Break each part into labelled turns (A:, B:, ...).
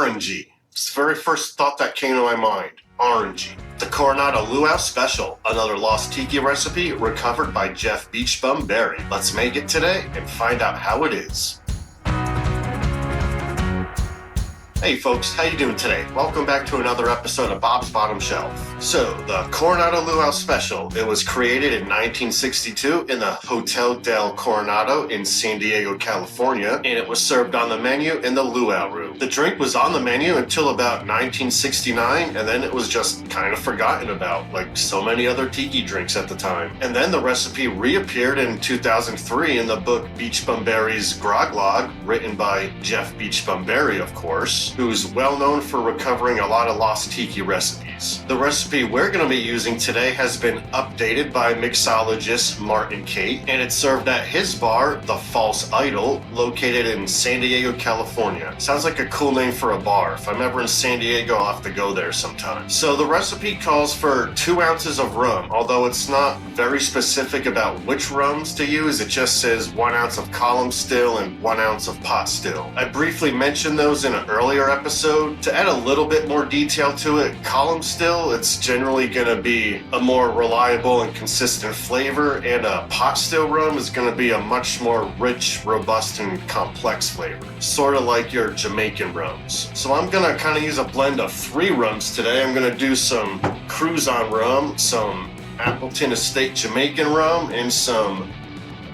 A: orangey. It's the very first thought that came to my mind. Orangey. The Coronado Luau Special, another lost tiki recipe recovered by Jeff Beachbum Berry. Let's make it today and find out how it is. Hey folks, how you doing today? Welcome back to another episode of Bob's Bottom Shelf. So, the Coronado Luau Special, it was created in 1962 in the Hotel del Coronado in San Diego, California, and it was served on the menu in the luau room. The drink was on the menu until about 1969, and then it was just kind of forgotten about, like so many other tiki drinks at the time. And then the recipe reappeared in 2003 in the book Beachbum Berry's Grog Log, written by Jeff Beachbum Berry, of course, who's well known for recovering a lot of lost tiki recipes. The recipe we're going to be using today has been updated by Mixologist Martin Cate, and it's served at his bar, The False Idol, located in San Diego, California. Sounds like a cool name for a bar. If I'm ever in San Diego, I'll have to go there sometime. So the recipe calls for 2 ounces of rum, although it's not very specific about which rums to use. It just says 1 ounce of column still and 1 ounce of pot still. I briefly mentioned those in an earlier episode. To add a little bit more detail to it, column still, it's generally going to be a more reliable and consistent flavor, and a pot still rum is going to be a much more rich, robust, and complex flavor. Sort of like your Jamaican rums. So I'm going to kind of use a blend of 3 rums today. I'm going to do some Cruzan rum, some Appleton Estate Jamaican rum, and some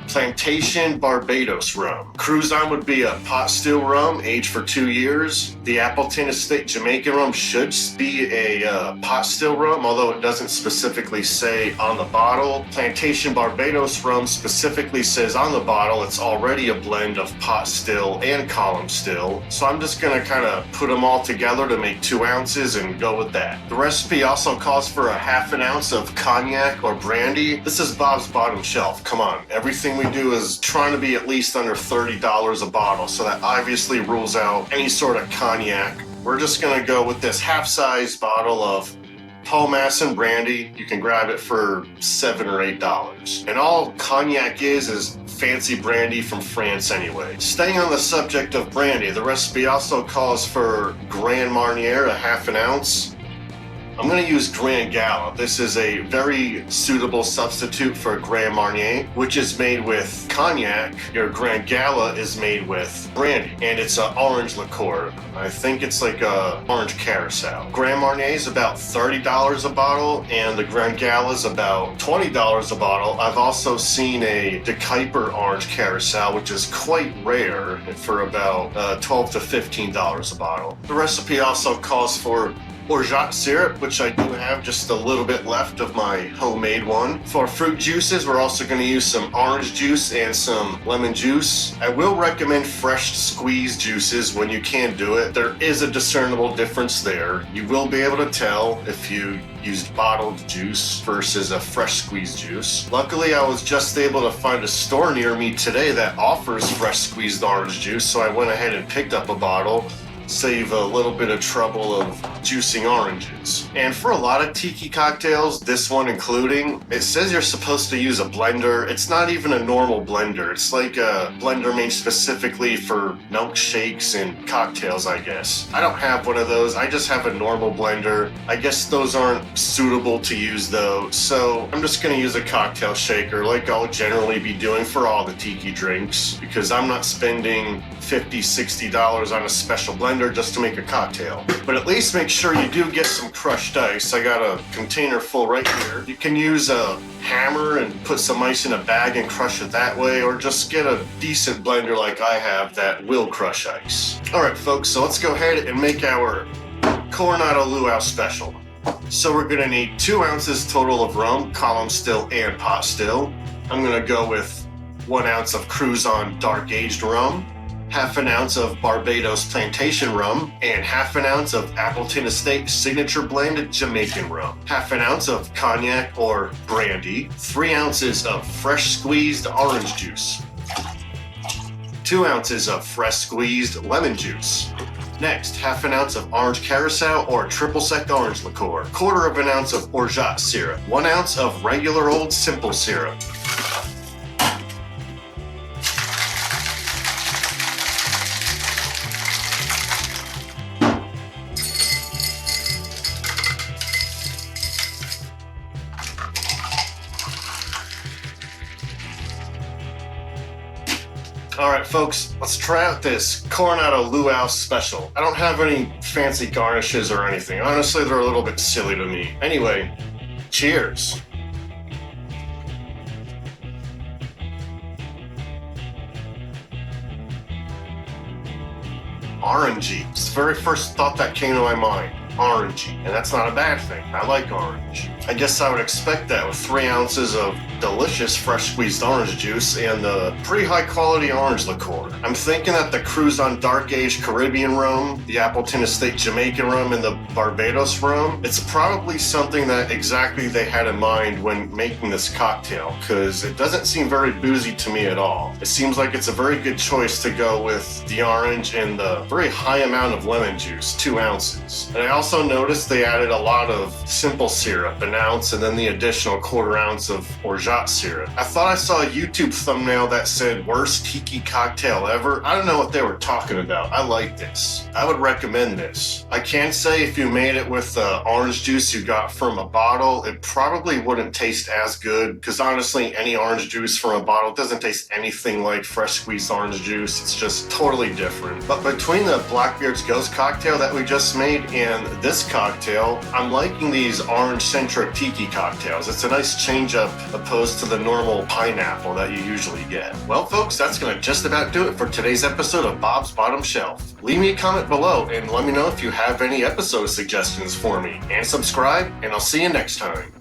A: Plantation Barbados rum. Cruzan would be a pot still rum aged for 2 years. The Appleton Estate Jamaican rum should be a pot still rum, although it doesn't specifically say on the bottle. Plantation Barbados rum specifically says on the bottle it's already a blend of pot still and column still. So I'm just going to kind of put them all together to make 2 ounces and go with that. The recipe also calls for a half an ounce of cognac or brandy. This is Bob's Bottom Shelf. Come on, everything we do is trying to be at least under $30 a bottle, so that obviously rules out any sort of cognac. We're just going to go with this half-size bottle of Paul Masson brandy. You can grab it for $7 or $8. And all cognac is fancy brandy from France anyway. Staying on the subject of brandy, the recipe also calls for Gran Marnier, a half an ounce. I'm going to use Gran Gala. This is a very suitable substitute for Gran Marnier, which is made with cognac. Your Gran Gala is made with brandy, and it's an orange liqueur. I think it's like a Orange Curacao. Gran Marnier is about $30 a bottle, and the Gran Gala is about $20 a bottle. I've also seen a De Kuyper Orange Curacao, which is quite rare, for about $12 to $15 a bottle. The recipe also calls for Orgeat Syrup, which I do have just a little bit left of my homemade one. For fruit juices, we're also going to use some orange juice and some lemon juice. I will recommend fresh squeezed juices when you can do it. There is a discernible difference there. You will be able to tell if you used bottled juice versus a fresh squeezed juice. Luckily, I was just able to find a store near me today that offers fresh squeezed orange juice, so I went ahead and picked up a bottle. Save a little bit of trouble of juicing oranges. And for a lot of tiki cocktails, this one including, it says you're supposed to use a blender. It's not even a normal blender. It's like a blender made specifically for milkshakes and cocktails, I guess. I don't have one of those. I just have a normal blender. I guess those aren't suitable to use though. So I'm just gonna use a cocktail shaker like I'll generally be doing for all the tiki drinks, because I'm not spending $50, $60 on a special blender just to make a cocktail. But at least make sure you do get some crushed ice. I got a container full right here. You can use a hammer and put some ice in a bag and crush it that way, or just get a decent blender like I have that will crush ice. Alright folks, so let's go ahead and make our Coronado Luau Special. So we're going to need 2 ounces total of rum, column still and pot still. I'm going to go with 1 ounce of Cruzan dark aged rum, half an ounce of Barbados Plantation rum, and half an ounce of Appleton Estate Signature Blend Jamaican rum, half an ounce of cognac or brandy, 3 ounces of fresh squeezed orange juice, 2 ounces of fresh squeezed lemon juice. Next, half an ounce of Orange Curacao or triple sec orange liqueur, 1/4 ounce of Orgeat Syrup, 1 ounce of regular old simple syrup, All right, folks, let's try out this Coronado Luau Special. I don't have any fancy garnishes or anything. Honestly, they're a little bit silly to me. Anyway, cheers. Orangey. It's the very first thought that came to my mind. Orangey. And that's not a bad thing. I like orange. I guess I would expect that with 3 ounces of delicious fresh squeezed orange juice and the pretty high quality orange liqueur. I'm thinking that the Cruise on Dark Aged Caribbean rum, the Appleton Estate Jamaican rum, and the Barbados rum, it's probably something that exactly they had in mind when making this cocktail, because it doesn't seem very boozy to me at all. It seems like it's a very good choice to go with the orange and the very high amount of lemon juice, 2 ounces. And I also noticed they added a lot of simple syrup, an ounce, and then the additional 1/4 ounce of Orgeat Syrup. I thought I saw a YouTube thumbnail that said worst tiki cocktail ever. I don't know what they were talking about. I like this. I would recommend this. I can say if you made it with the orange juice you got from a bottle, it probably wouldn't taste as good, because honestly, any orange juice from a bottle doesn't taste anything like fresh squeezed orange juice. It's just totally different. But between the Blackbeards Ghost cocktail that we just made and this cocktail, I'm liking these orange-centric tiki cocktails. It's a nice change up opposed to the normal pineapple that you usually get. Well, folks, that's going to just about do it for today's episode of Bob's Bottom Shelf. Leave me a comment below and let me know if you have any episode suggestions for me. And subscribe, and I'll see you next time.